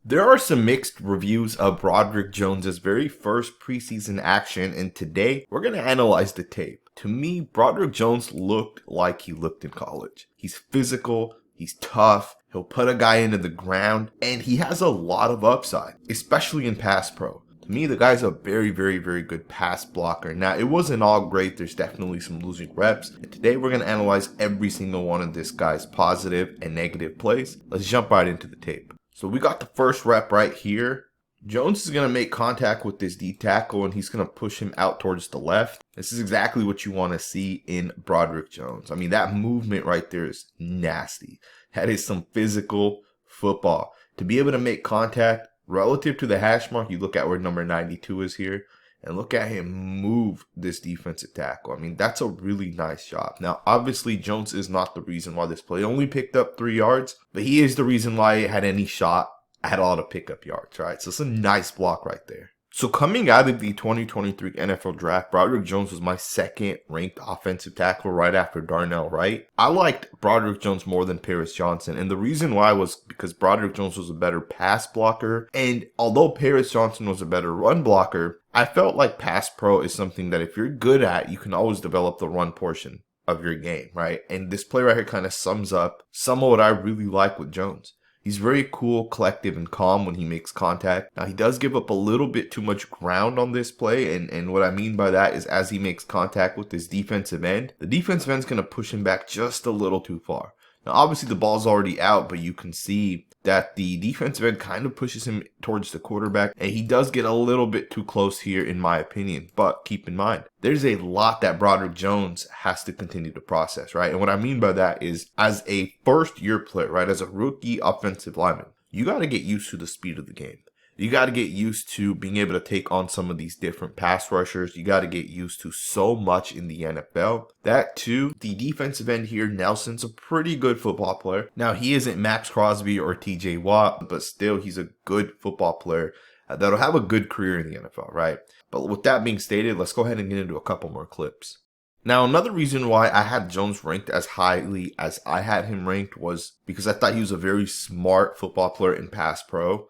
There are some mixed reviews of Broderick Jones's very first preseason action, and today we're going to analyze the tape. To me, Broderick Jones looked like he looked in college. He's physical, he's tough, he'll put a guy into the ground, and he has a lot of upside, especially in pass pro. To me, the guy's a very, very, very good pass blocker. Now, it wasn't all great. There's definitely some losing reps. And today, we're going to analyze every single one of this guy's positive and negative plays. Let's jump right into the tape. So we got the first rep right here. Jones is going to make contact with this D tackle, and he's going to push him out towards the left. This is exactly what you want to see in Broderick Jones. I mean, that movement right there is nasty. That is some physical football. To be able to make contact relative to the hash mark, you look at where number 92 is here, and look at him move this defensive tackle. I mean, that's a really nice job. Now, obviously, Jones is not the reason why this play only picked up 3 yards, but he is the reason why it had any shot at all to pick up yards, right? So it's a nice block right there. So coming out of the 2023 NFL Draft, Broderick Jones was my second ranked offensive tackle right after Darnell Wright. I liked Broderick Jones more than Paris Johnson, and the reason why was because Broderick Jones was a better pass blocker, and although Paris Johnson was a better run blocker, I felt like pass pro is something that if you're good at, you can always develop the run portion of your game, right? And this play right here kind of sums up some of what I really like with Jones. He's very cool, collective, and calm when he makes contact. Now, he does give up a little bit too much ground on this play, and what I mean by that is as he makes contact with his defensive end, the defensive end's going to push him back just a little too far. Now, obviously, the ball's already out, but you can see that the defensive end kind of pushes him towards the quarterback, and he does get a little bit too close here, in my opinion. But keep in mind, there's a lot that Broderick Jones has to continue to process, right? And what I mean by that is, as a first-year player, right, as a rookie offensive lineman, you got to get used to the speed of the game. You got to get used to being able to take on some of these different pass rushers. You got to get used to so much in the NFL. That too, the defensive end here, Nelson's a pretty good football player. Now, he isn't Max Crosby or TJ Watt, but still, he's a good football player that'll have a good career in the NFL, right? But with that being stated, let's go ahead and get into a couple more clips. Now, another reason why I had Jones ranked as highly as I had him ranked was because I thought he was a very smart football player in pass pro.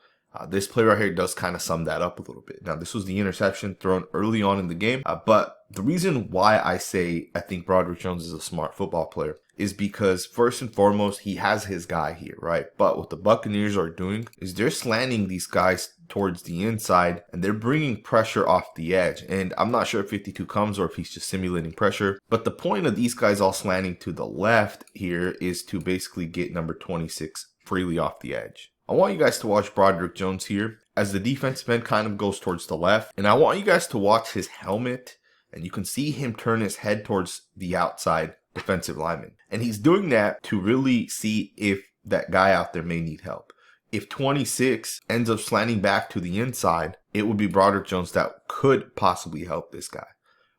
This play right here does kind of sum that up a little bit. Now, this was the interception thrown early on in the game, but the reason why I say I think Broderick Jones is a smart football player is because first and foremost, he has his guy here, right? But what the Buccaneers are doing is they're slanting these guys towards the inside, and they're bringing pressure off the edge. And I'm not sure if 52 comes or if he's just simulating pressure, but the point of these guys all slanting to the left here is to basically get number 26 freely off the edge. I want you guys to watch Broderick Jones here as the defensive end kind of goes towards the left. And I want you guys to watch his helmet, and you can see him turn his head towards the outside defensive lineman. And he's doing that to really see if that guy out there may need help. If 26 ends up slanting back to the inside, it would be Broderick Jones that could possibly help this guy,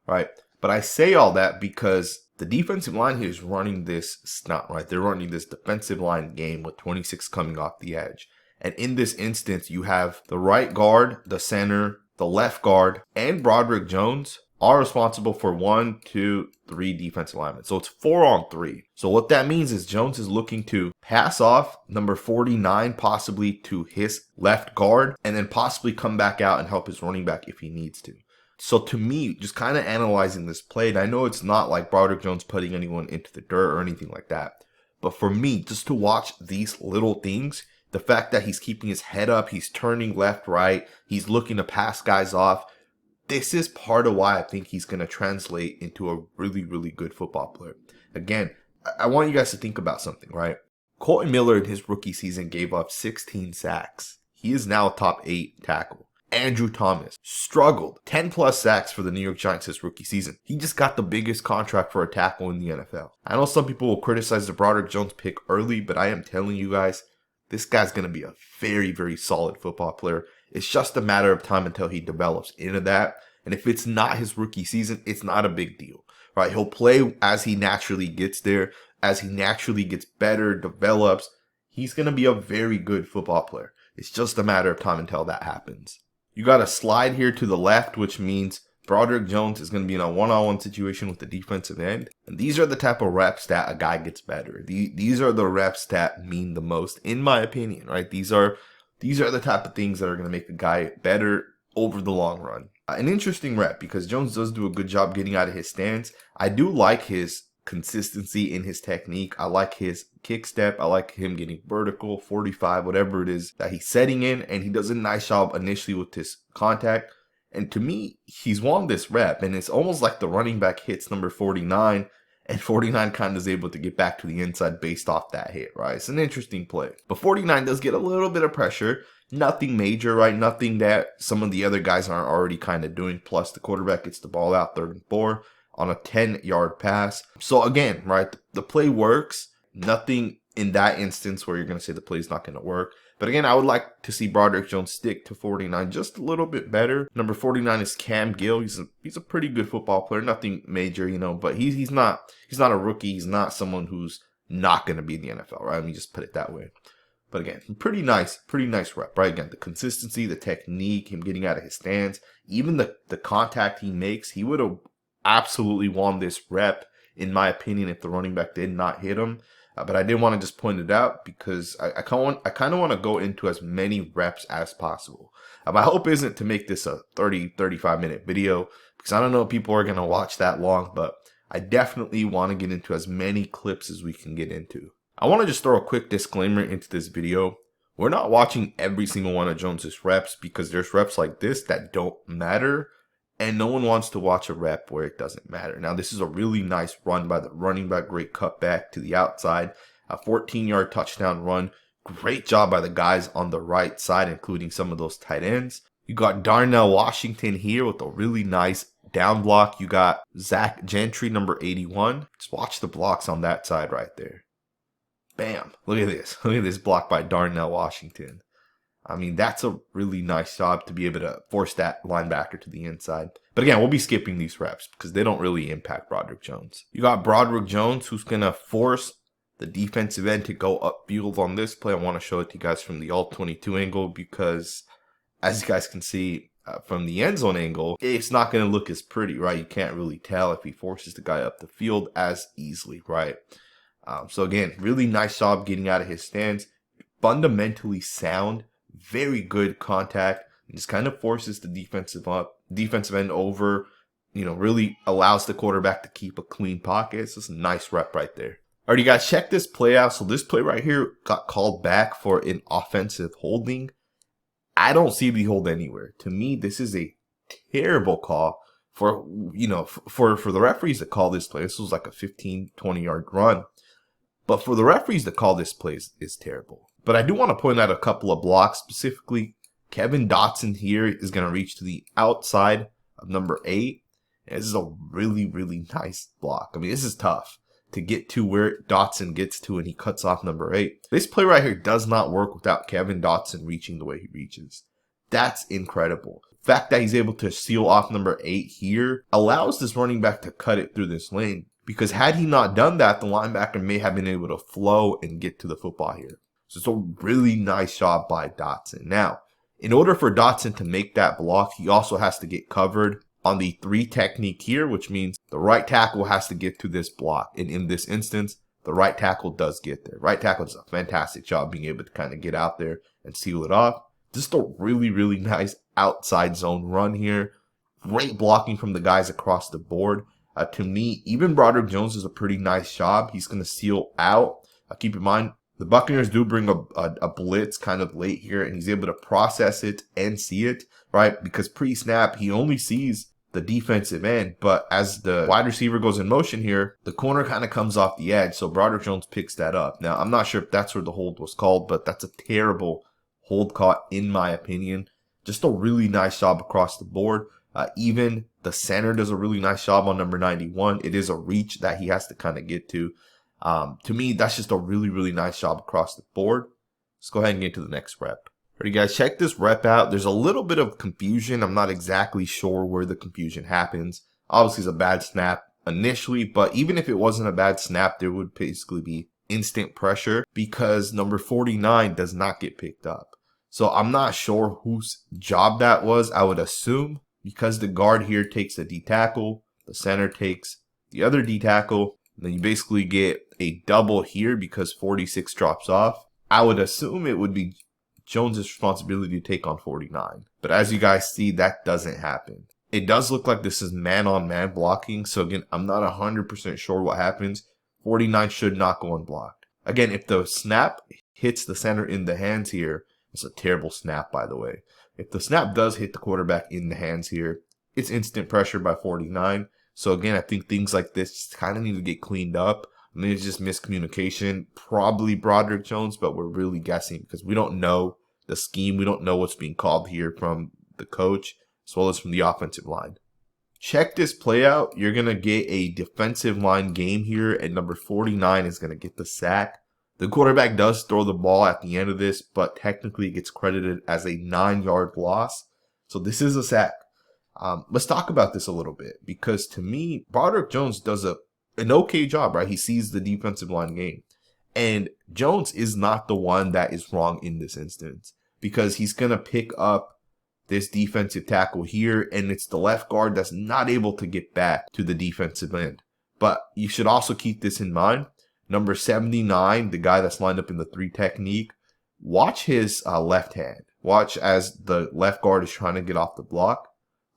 right? But I say all that because the defensive line here is running this stunt, right? They're running this defensive line game with 26 coming off the edge. And in this instance, you have the right guard, the center, the left guard, and Broderick Jones are responsible for 1, 2, 3 defensive linemen. So it's 4 on 3. So what that means is Jones is looking to pass off number 49 possibly to his left guard, and then possibly come back out and help his running back if he needs to. So to me, just kind of analyzing this play, and I know it's not like Broderick Jones putting anyone into the dirt or anything like that, but for me, just to watch these little things, the fact that he's keeping his head up, he's turning left, right, he's looking to pass guys off, this is part of why I think he's going to translate into a really, really good football player. Again, I want you guys to think about something, right? Colton Miller in his rookie season gave up 16 sacks. He is now a top 8 tackle. Andrew Thomas struggled 10 plus sacks for the New York Giants his rookie season. He just got the biggest contract for a tackle in the NFL. I know some people will criticize the Broderick Jones pick early, but I am telling you guys, this guy's going to be a very, very solid football player. It's just a matter of time until he develops into that. And if it's not his rookie season, it's not a big deal, right? He'll play as he naturally gets there, as he naturally gets better, develops. He's going to be a very good football player. It's just a matter of time until that happens. You got a slide here to the left, which means Broderick Jones is going to be in a one-on-one situation with the defensive end. And these are the type of reps that a guy gets better. These are the reps that mean the most, in my opinion, right? These are These are the type of things that are going to make the guy better over the long run. An interesting rep because Jones does do a good job getting out of his stance. I do like his consistency in his technique. I like his kick step. I like him getting vertical, 45, whatever it is that he's setting in. And he does a nice job initially with his contact. And to me, he's won this rep. And it's almost like the running back hits number 49. And 49 kind of is able to get back to the inside based off that hit, right? It's an interesting play. But 49 does get a little bit of pressure. Nothing major, right? Nothing that some of the other guys aren't already kind of doing. Plus, the quarterback gets the ball out 3rd and 4 on a 10-yard pass. So again, right, the play works. Nothing in that instance where you're going to say the play's not going to work. But again, I would like to see Broderick Jones stick to 49 just a little bit better. Number 49 is Cam Gill. He's a pretty good football player. Nothing major, you know, but he's not a rookie. He's not someone who's not going to be in the NFL, right? Let me just put it that way. But again, pretty nice rep, right? Again, the consistency, the technique, him getting out of his stance, even the contact he makes, he would have absolutely won this rep, in my opinion, if the running back did not hit him. But I did want to just point it out because I kind of want to go into as many reps as possible. My hope isn't to make this a 35 minute video because I don't know if people are going to watch that long, but I definitely want to get into as many clips as we can get into. I want to just throw a quick disclaimer into this video. We're not watching every single one of Jones's reps because there's reps like this that don't matter. And no one wants to watch a rep where it doesn't matter. Now, this is a really nice run by the running back. Great cutback to the outside. A 14-yard touchdown run. Great job by the guys on the right side, including some of those tight ends. You got Darnell Washington here with a really nice down block. You got Zach Gentry, number 81. Just watch the blocks on that side right there. Bam. Look at this. Look at this block by Darnell Washington. I mean, that's a really nice job to be able to force that linebacker to the inside. But again, we'll be skipping these reps because they don't really impact Broderick Jones. You got Broderick Jones who's going to force the defensive end to go upfield on this play. I want to show it to you guys from the all-22 angle because as you guys can see from the end zone angle, it's not going to look as pretty, right? You can't really tell if he forces the guy up the field as easily, right? So again, really nice job getting out of his stance. Fundamentally sound. Very good contact. It just kind of forces the defensive end over, really allows the quarterback to keep a clean pocket. It's just a nice rep right there. All right, you guys, check this play out. So this play right here got called back for an offensive holding. I don't see the hold anywhere. To me, this is a terrible call for the referees to call this play. This was like a 15, 20-yard run. But for the referees to call this play is terrible. But I do want to point out a couple of blocks. Specifically, Kevin Dotson here is going to reach to the outside of number 8. And this is a really, really nice block. I mean, this is tough to get to where Dotson gets to, and he cuts off number 8. This play right here does not work without Kevin Dotson reaching the way he reaches. That's incredible. The fact that he's able to seal off number 8 here allows this running back to cut it through this lane. Because had he not done that, the linebacker may have been able to flow and get to the football here. So it's a really nice job by Dotson. Now, in order for Dotson to make that block, he also has to get covered on the 3 technique here, which means the right tackle has to get to this block. And in this instance, the right tackle does get there. Right tackle does a fantastic job being able to kind of get out there and seal it off. Just a really, really nice outside zone run here. Great blocking from the guys across the board. To me, even Broderick Jones does a pretty nice job. He's going to seal out. Keep in mind, the Buccaneers do bring a blitz kind of late here, and he's able to process it and see it, right? Because pre-snap, he only sees the defensive end, but as the wide receiver goes in motion here, the corner kind of comes off the edge, so Broderick Jones picks that up. Now, I'm not sure if that's where the hold was called, but that's a terrible hold caught in my opinion. Just a really nice job across the board. Even the center does a really nice job on number 91. It is a reach that he has to kind of get to. To me, that's just a really, really nice job across the board. Let's go ahead and get to the next rep. Alright guys, check this rep out. There's a little bit of confusion. I'm not exactly sure where the confusion happens. Obviously, it's a bad snap initially, but even if it wasn't a bad snap, there would basically be instant pressure because number 49 does not get picked up. So I'm not sure whose job that was. I would assume because the guard here takes the D tackle, the center takes the other D tackle, and then you basically get a double here because 46 drops off. I would assume it would be Jones' responsibility to take on 49. But as you guys see, that doesn't happen. It does look like this is man-on-man blocking. So again, I'm not 100% sure what happens. 49 should not go unblocked. Again, if the snap hits the center in the hands here, it's a terrible snap, by the way. If the snap does hit the quarterback in the hands here, it's instant pressure by 49. So again, I think things like this kind of need to get cleaned up. I mean, it's just miscommunication. Probably Broderick Jones, but we're really guessing because we don't know the scheme. We don't know what's being called here from the coach as well as from the offensive line. Check this play out. You're going to get a defensive line game here, and number 49 is going to get the sack. The quarterback does throw the ball at the end of this, but technically it gets credited as a 9-yard loss. So this is a sack. Let's talk about this a little bit, because to me, Broderick Jones does an okay job, right? He sees the defensive line game. And Jones is not the one that is wrong in this instance, because he's going to pick up this defensive tackle here, and it's the left guard that's not able to get back to the defensive end. But you should also keep this in mind. Number 79, the guy that's lined up in the 3 technique, watch his left hand. Watch as the left guard is trying to get off the block.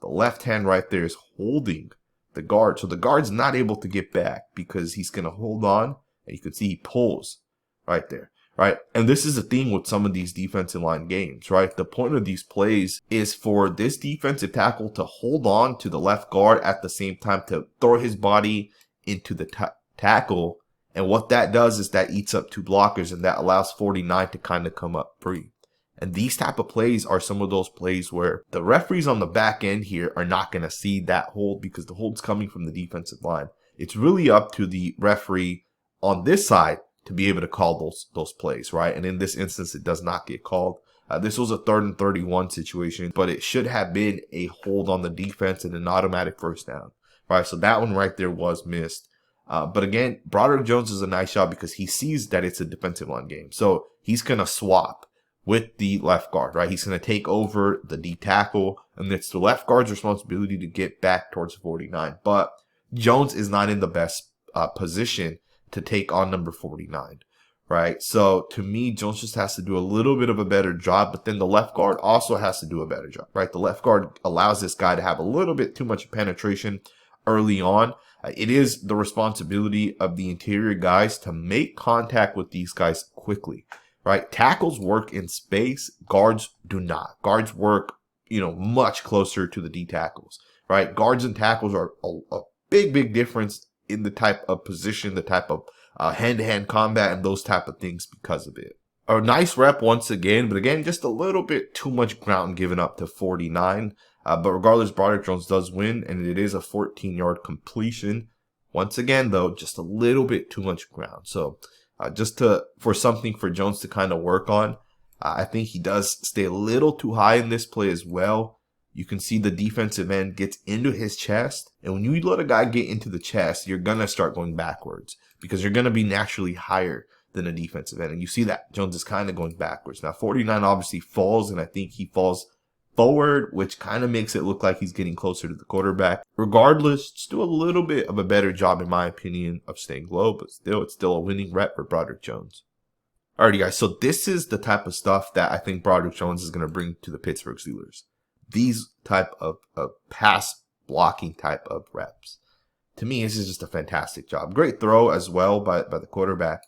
The left hand right there is holding the guard. So the guard's not able to get back because he's going to hold on, and you can see he pulls right there. Right. And this is the thing with some of these defensive line games, right? The point of these plays is for this defensive tackle to hold on to the left guard at the same time to throw his body into the tackle. And what that does is that eats up 2 blockers, and that allows 49 to kind of come up free. And these type of plays are some of those plays where the referees on the back end here are not going to see that hold because the hold's coming from the defensive line. It's really up to the referee on this side to be able to call those plays, right? And in this instance, it does not get called. This was a 3rd and 31 situation, but it should have been a hold on the defense and an automatic first down, right? So that one right there was missed. But again, Broderick Jones is a nice job because he sees that it's a defensive line game. So he's going to swap with the left guard, right? He's going to take over the D tackle, and it's the left guard's responsibility to get back towards 49. But Jones is not in the best position to take on number 49, right? So to me, Jones just has to do a little bit of a better job, but then the left guard also has to do a better job, right? The left guard allows this guy to have a little bit too much penetration early on. It is the responsibility of the interior guys to make contact with these guys quickly, right? Tackles work in space. Guards do not. Guards work, much closer to the D tackles, right? Guards and tackles are a big difference in the type of position, the type of hand-to-hand combat, and those type of things because of it. A nice rep once again, but again, just a little bit too much ground given up to 49. But regardless, Broderick Jones does win, and it is a 14-yard completion. Once again, though, just a little bit too much ground. So for something for Jones to kind of work on, I think he does stay a little too high in this play as well. You can see the defensive end gets into his chest. And when you let a guy get into the chest, you're going to start going backwards because you're going to be naturally higher than a defensive end. And you see that Jones is kind of going backwards. Now, 49 obviously falls, and I think he falls forward, which kind of makes it look like he's getting closer to the quarterback. Regardless, just do a little bit of a better job, in my opinion, of staying low, but still, it's still a winning rep for Broderick Jones. Alrighty, guys, so this is the type of stuff that I think Broderick Jones is going to bring to the Pittsburgh Steelers. These type of pass blocking type of reps. To me, this is just a fantastic job. Great throw as well by the quarterback.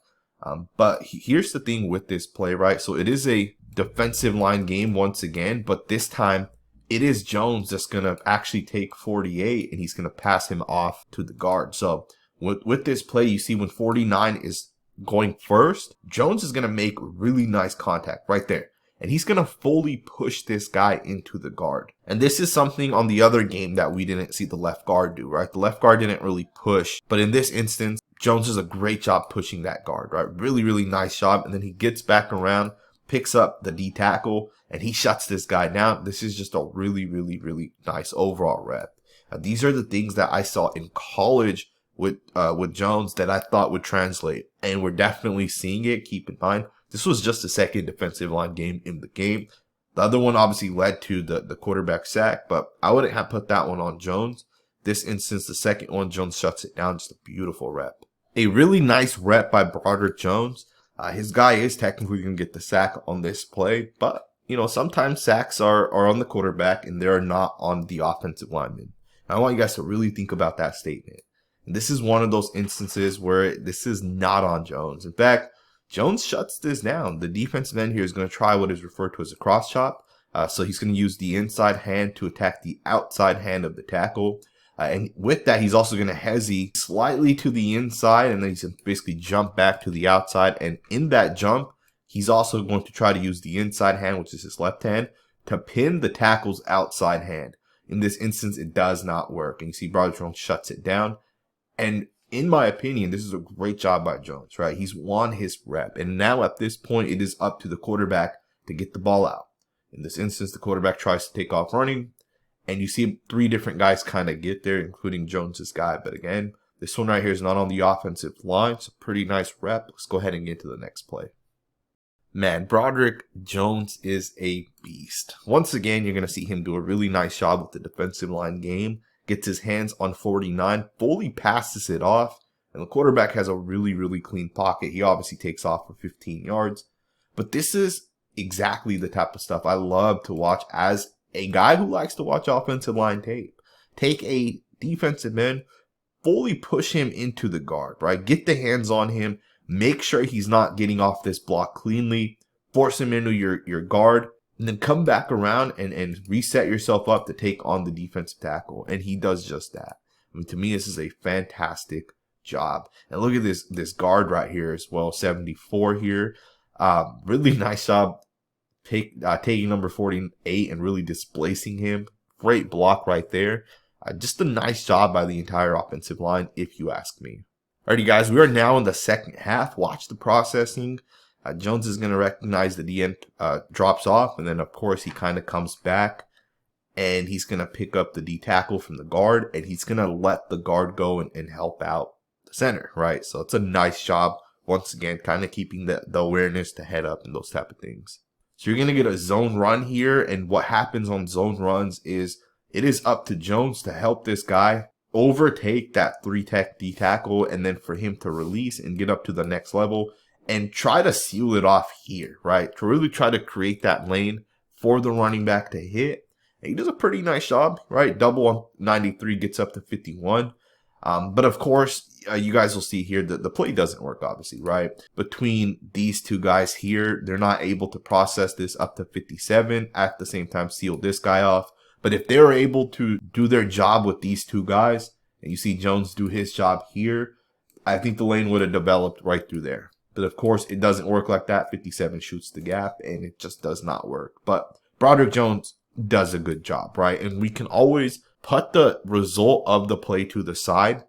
But here's the thing with this play, right? So it is a defensive line game once again, but this time it is Jones that's going to actually take 48, and he's going to pass him off to the guard. So with this play, you see when 49 is going first, Jones is going to make really nice contact right there. And he's going to fully push this guy into the guard. And this is something on the other game that we didn't see the left guard do, right? The left guard didn't really push. But in this instance, Jones does a great job pushing that guard, right? Really nice job. And then he gets back around, picks up the D tackle, and he shuts this guy down. This is just a really nice overall rep. These are the things that I saw in college with Jones that I thought would translate. And we're definitely seeing it. Keep in mind, this was just the second defensive line game in the game. The other one obviously led to the quarterback sack, but I wouldn't have put that one on Jones. This instance, the second one, Jones shuts it down. Just a beautiful rep. A really nice rep by Broderick Jones. His guy is technically going to get the sack on this play, but sometimes sacks are on the quarterback and they're not on the offensive lineman. And I want you guys to really think about that statement. And this is one of those instances where this is not on Jones. In fact, Jones shuts this down. The defensive end here is going to try what is referred to as a cross chop. So he's going to use the inside hand to attack the outside hand of the tackle. And with that, he's also going to hezzy slightly to the inside, and then he's going to basically jump back to the outside. And in that jump, he's also going to try to use the inside hand, which is his left hand, to pin the tackle's outside hand. In this instance, it does not work. And you see Broderick Jones shuts it down. And in my opinion, this is a great job by Jones, right? He's won his rep. And now at this point, it is up to the quarterback to get the ball out. In this instance, the quarterback tries to take off running. And you see 3 different guys kind of get there, including Jones's guy. But again, this one right here is not on the offensive line. It's a pretty nice rep. Let's go ahead and get to the next play. Man, Broderick Jones is a beast. Once again, you're going to see him do a really nice job with the defensive line game. Gets his hands on 49, fully passes it off. And the quarterback has a really, really clean pocket. He obviously takes off for 15 yards. But this is exactly the type of stuff I love to watch as a guy who likes to watch offensive line tape. Take a defensive end, fully push him into the guard, right? Get the hands on him. Make sure he's not getting off this block cleanly. Force him into your guard. And then come back around and reset yourself up to take on the defensive tackle. And he does just that. I mean, to me, this is a fantastic job. And look at this guard right here as well, 74 here. Really nice job taking number 48 and really displacing him. Great block right there. Just a nice job by the entire offensive line, if you ask me. Alrighty, guys, we are now in the second half. Watch the processing. Jones is going to recognize that the end drops off, and then, of course, he kind of comes back, and he's going to pick up the D tackle from the guard, and he's going to let the guard go and help out the center, right? So it's a nice job, once again, kind of keeping the awareness to head up and those type of things. So you're going to get a zone run here, and what happens on zone runs is it is up to Jones to help this guy overtake that 3-tech D tackle, and then for him to release and get up to the next level and try to seal it off here, right? To really try to create that lane for the running back to hit. And he does a pretty nice job, right? Double on 93 gets up to 51. But of course, you guys will see here that the play doesn't work, obviously, right? Between these two guys here, they're not able to process this up to 57, at the same time seal this guy off. But if they're able to do their job with these two guys, and you see Jones do his job here, I think the lane would have developed right through there. But of course, it doesn't work like that. 57 shoots the gap, and it just does not work. But Broderick Jones does a good job, right? And we can always put the result of the play to the side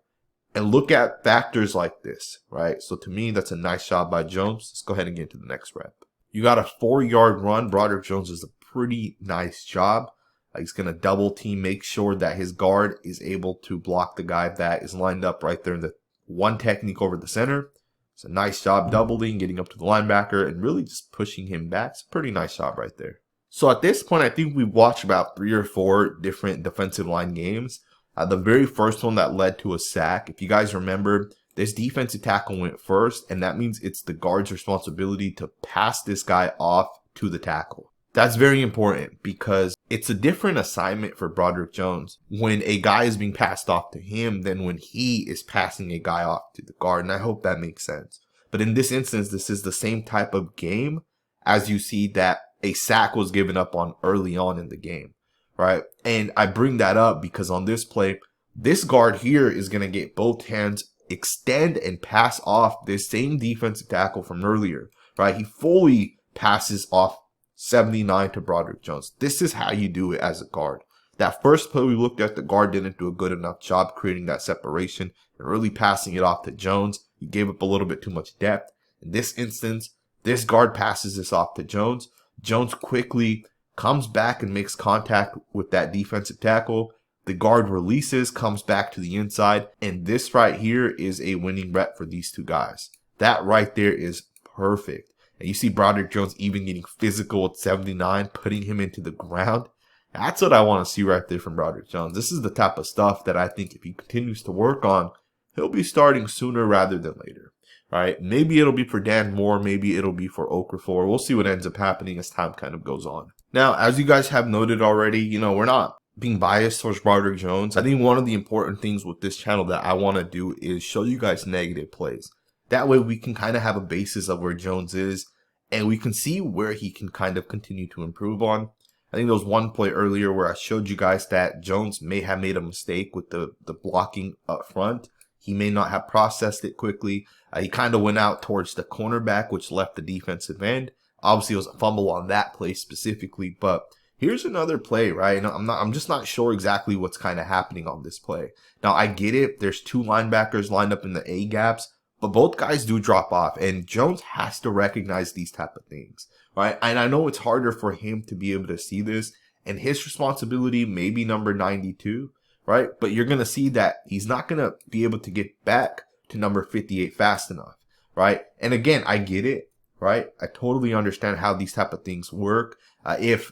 and look at factors like this, right? So to me, that's a nice job by Jones. Let's go ahead and get to the next rep. You got a 4-yard run. Broderick Jones does a pretty nice job. He's going to double team, make sure that his guard is able to block the guy that is lined up right there in the one technique over the center. It's a nice job doubling, getting up to the linebacker, and really just pushing him back. It's a pretty nice job right there. So at this point, I think we've watched about 3 or 4 different defensive line games. The very first one that led to a sack, if you guys remember, this defensive tackle went first, and that means it's the guard's responsibility to pass this guy off to the tackle. That's very important because it's a different assignment for Broderick Jones when a guy is being passed off to him than when he is passing a guy off to the guard. And I hope that makes sense. But in this instance, this is the same type of game as you see that a sack was given up on early on in the game, right? And I bring that up because on this play, this guard here is going to get both hands, extend and pass off this same defensive tackle from earlier, right? He fully passes off 79 to Broderick Jones. This is how you do it as a guard. That first play we looked at, the guard didn't do a good enough job creating that separation and really passing it off to Jones. He gave up a little bit too much depth. In this instance, this guard passes this off to Jones. Jones quickly comes back and makes contact with that defensive tackle. The guard releases, comes back to the inside, and this right here is a winning rep for these two guys. That right there is perfect. And you see Broderick Jones even getting physical at 79, putting him into the ground. That's what I want to see right there from Broderick Jones. This is the type of stuff that I think if he continues to work on, he'll be starting sooner rather than later. right? Maybe it'll be for Dan Moore, maybe it'll be for Okafor. We'll see what ends up happening as time kind of goes on. Now, as you guys have noted already, we're not being biased towards Broderick Jones. I think one of the important things with this channel that I want to do is show you guys negative plays. That way we can kind of have a basis of where Jones is, and we can see where he can kind of continue to improve on. I think there was one play earlier where I showed you guys that Jones may have made a mistake with the blocking up front. He may not have processed it quickly. He kind of went out towards the cornerback, which left the defensive end. Obviously, it was a fumble on that play specifically, but here's another play, right? I'm just not sure exactly what's kind of happening on this play. Now, I get it. There's two linebackers lined up in the A gaps, but both guys do drop off, and Jones has to recognize these type of things, right? And I know it's harder for him to be able to see this, and his responsibility may be number 92, right? But you're going to see that he's not going to be able to get back to number 58 fast enough, right? And again, I get it, right? I totally understand how these type of things work. If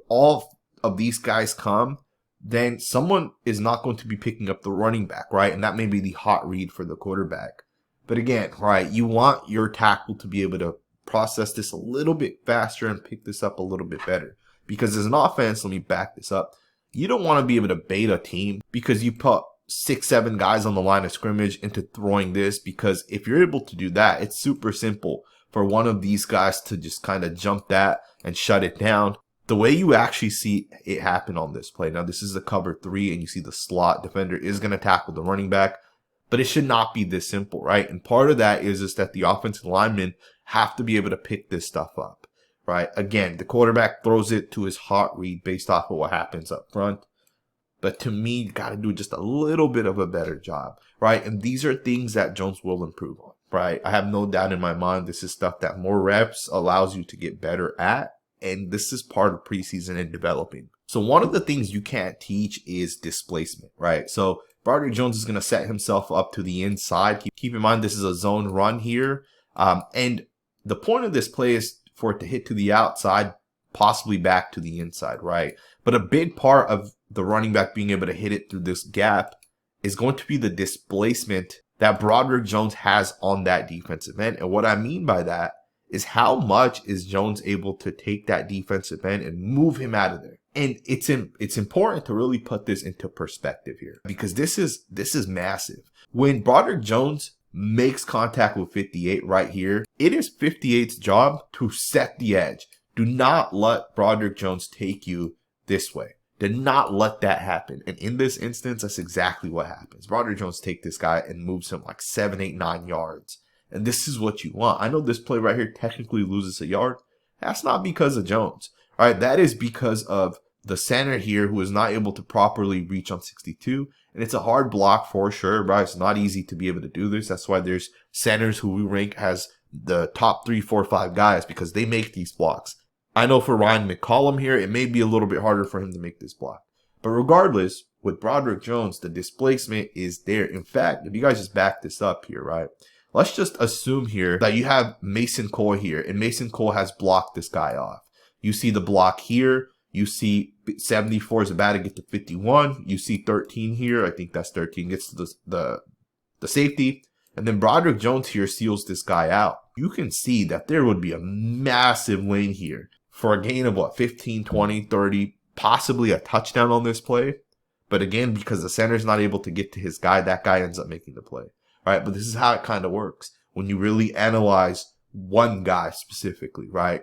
all of these guys come, then someone is not going to be picking up the running back, right? And that may be the hot read for the quarterback. But again, right, you want your tackle to be able to process this a little bit faster and pick this up a little bit better. Because as an offense, let me back this up, you don't want to be able to bait a team because you put 6-7 guys on the line of scrimmage into throwing this, because if you're able to do that, it's super simple for one of these guys to just kind of jump that and shut it down. The way you actually see it happen on this play, now this is a cover 3 and you see the slot defender is going to tackle the running back, but it should not be this simple, right? And part of that is just that the offensive linemen have to be able to pick this stuff up, right? Again, the quarterback throws it to his hot read based off of what happens up front. But to me, you got to do just a little bit of a better job, right? And these are things that Jones will improve on, right? I have no doubt in my mind this is stuff that more reps allows you to get better at. And this is part of preseason and developing. So one of the things you can't teach is displacement, right? So Broderick Jones is going to set himself up to the inside. Keep in mind, this is a zone run here. And the point of this play is for it to hit to the outside, possibly back to the inside, right? But a big part of the running back being able to hit it through this gap is going to be the displacement that Broderick Jones has on that defensive end. And what I mean by that is how much is Jones able to take that defensive end and move him out of there. And it's important to really put this into perspective here, because this is massive. When Broderick Jones makes contact with 58 right here, it is 58's job to set the edge. Do not let Broderick Jones take you this way. Do not let that happen. And in this instance, that's exactly what happens. Broderick Jones takes this guy and moves him like 7, 8, 9 yards. And this is what you want. I know this play right here technically loses a yard. That's not because of Jones. All right, that is because of the center here who is not able to properly reach on 62. And it's a hard block for sure, right? It's not easy to be able to do this. That's why there's centers who we rank as the top 3, 4, 5 guys, because they make these blocks. I know for Ryan McCollum here, it may be a little bit harder for him to make this block. But regardless, with Broderick Jones, the displacement is there. In fact, if you guys just back this up here, right? Let's just assume here that you have Mason Cole here, and Mason Cole has blocked this guy off. You see the block here. You see 74 is about to get to 51. You see 13 here. I think that's 13. Gets to the safety. And then Broderick Jones here seals this guy out. You can see that there would be a massive lane here for a gain of what, 15, 20, 30, possibly a touchdown on this play. But again, because the center's not able to get to his guy, that guy ends up making the play. All right, but this is how it kind of works when you really analyze one guy specifically, right?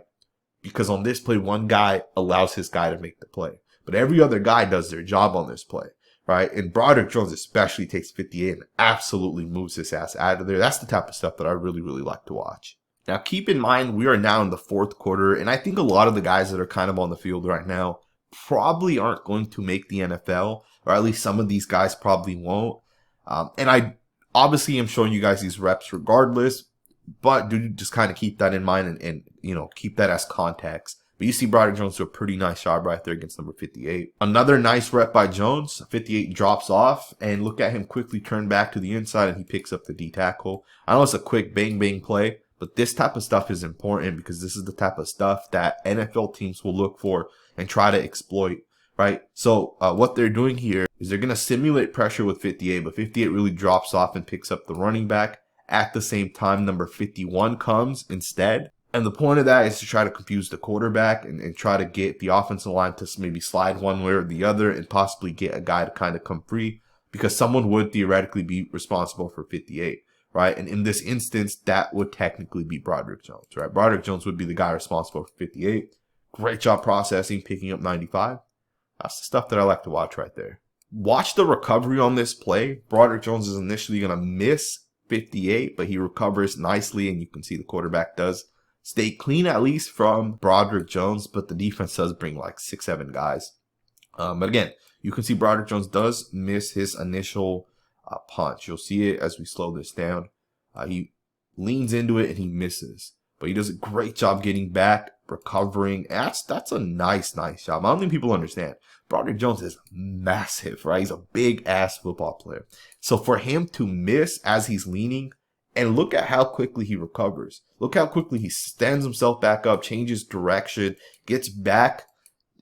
Because on this play, one guy allows his guy to make the play. But every other guy does their job on this play, right? And Broderick Jones especially takes 58 and absolutely moves his ass out of there. That's the type of stuff that I really, really like to watch. Now, keep in mind, we are now in the fourth quarter, and I think a lot of the guys that are kind of on the field right now probably aren't going to make the NFL, or at least some of these guys probably won't. And I obviously am showing you guys these reps regardless, but do just kind of keep that in mind and keep that as context. But you see Broderick Jones do a pretty nice job right there against number 58. Another nice rep by Jones. 58 drops off, and look at him quickly turn back to the inside, and he picks up the D tackle. I know it's a quick bang bang play, but this type of stuff is important because this is the type of stuff that NFL teams will look for and try to exploit, right? So what they're doing here is they're going to simulate pressure with 58, but 58 really drops off and picks up the running back At the same time, number 51 comes instead. And the point of that is to try to confuse the quarterback and try to get the offensive line to maybe slide one way or the other and possibly get a guy to kind of come free, because someone would theoretically be responsible for 58, right? And in this instance, that would technically be Broderick Jones, right? Broderick Jones would be the guy responsible for 58. Great job processing, picking up 95. That's the stuff that I like to watch right there. Watch the recovery on this play. Broderick Jones is initially going to miss 58, but he recovers nicely, and you can see the quarterback does stay clean, at least from Broderick Jones, but the defense does bring like 6-7 guys. But again, you can see Broderick Jones does miss his initial punch. You'll see it as we slow this down. He leans into it and he misses, but he does a great job getting back, recovering. That's a nice job. I don't think people understand. Broderick Jones is massive, right? He's a big ass football player. So for him to miss as he's leaning, and look at how quickly he recovers. Look how quickly he stands himself back up, changes direction, gets back,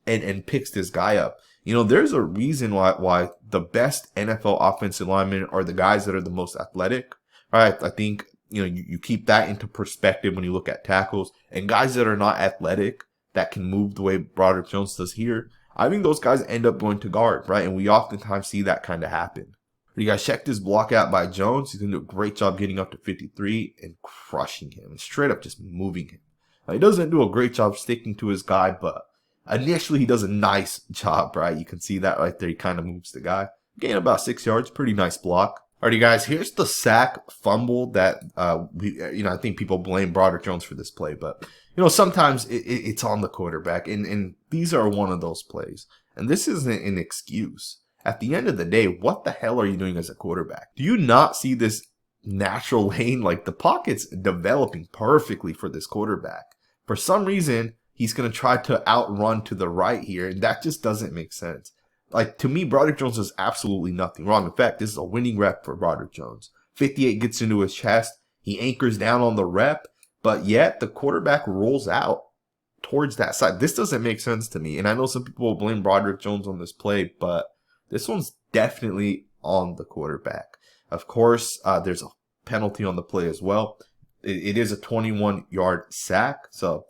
and picks this guy up. You know, there's a reason why the best NFL offensive linemen are the guys that are the most athletic, right? I think, you know, you keep that into perspective when you look at tackles. And guys that are not athletic, that can move the way Broderick Jones does here, I think those guys end up going to guard, right? And we oftentimes see that kind of happen. You guys check this block out by Jones. He's going to do a great job getting up to 53 and crushing him and straight up just moving him. Now, he doesn't do a great job sticking to his guy, but initially he does a nice job, right? You can see that right there. He kind of moves the guy. Gain about 6 yards. Pretty nice block. Alrighty, guys, here's the sack fumble that, I think people blame Broderick Jones for this play, but, sometimes it's on the quarterback, and these are one of those plays. And this isn't an excuse. At the end of the day, what the hell are you doing as a quarterback? Do you not see this natural lane? Like, the pocket's developing perfectly for this quarterback. For some reason, he's going to try to outrun to the right here, and that just doesn't make sense. Like, to me, Broderick Jones does absolutely nothing wrong. In fact, this is a winning rep for Broderick Jones. 58 gets into his chest. He anchors down on the rep, but yet the quarterback rolls out towards that side. This doesn't make sense to me, and I know some people will blame Broderick Jones on this play, but this one's definitely on the quarterback. Of course, there's a penalty on the play as well. It is a 21-yard sack, so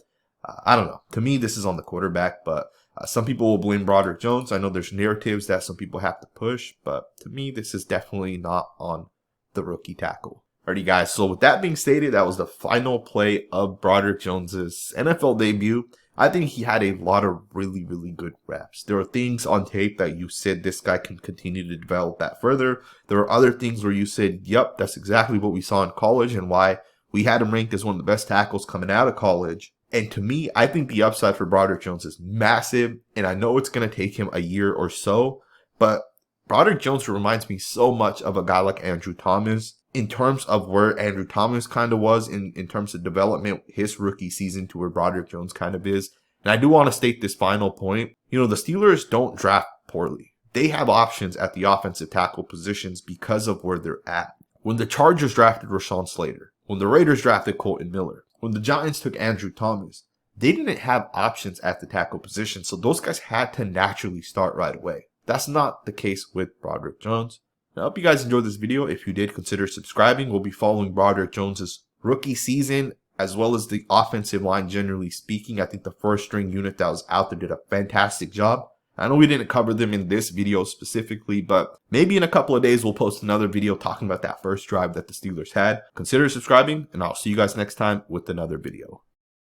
I don't know. To me, this is on the quarterback, but some people will blame Broderick Jones. I know there's narratives that some people have to push, but to me, this is definitely not on the rookie tackle. Alrighty, guys, so with that being stated, that was the final play of Broderick Jones's NFL debut. I think he had a lot of really, really good reps. There are things on tape that you said this guy can continue to develop that further. There are other things where you said, yep, that's exactly what we saw in college and why we had him ranked as one of the best tackles coming out of college. And to me, I think the upside for Broderick Jones is massive, and I know it's going to take him a year or so, but Broderick Jones reminds me so much of a guy like Andrew Thomas in terms of where Andrew Thomas kind of was in terms of development, his rookie season to where Broderick Jones kind of is. And I do want to state this final point. The Steelers don't draft poorly. They have options at the offensive tackle positions because of where they're at. When the Chargers drafted Rashawn Slater, when the Raiders drafted Colton Miller, when the Giants took Andrew Thomas, they didn't have options at the tackle position, so those guys had to naturally start right away. That's not the case with Broderick Jones. I hope you guys enjoyed this video. If you did, consider subscribing. We'll be following Broderick Jones's rookie season, as well as the offensive line generally speaking. I think the first string unit that was out there did a fantastic job. I know we didn't cover them in this video specifically, but maybe in a couple of days we'll post another video talking about that first drive that the Steelers had. Consider subscribing, and I'll see you guys next time with another video.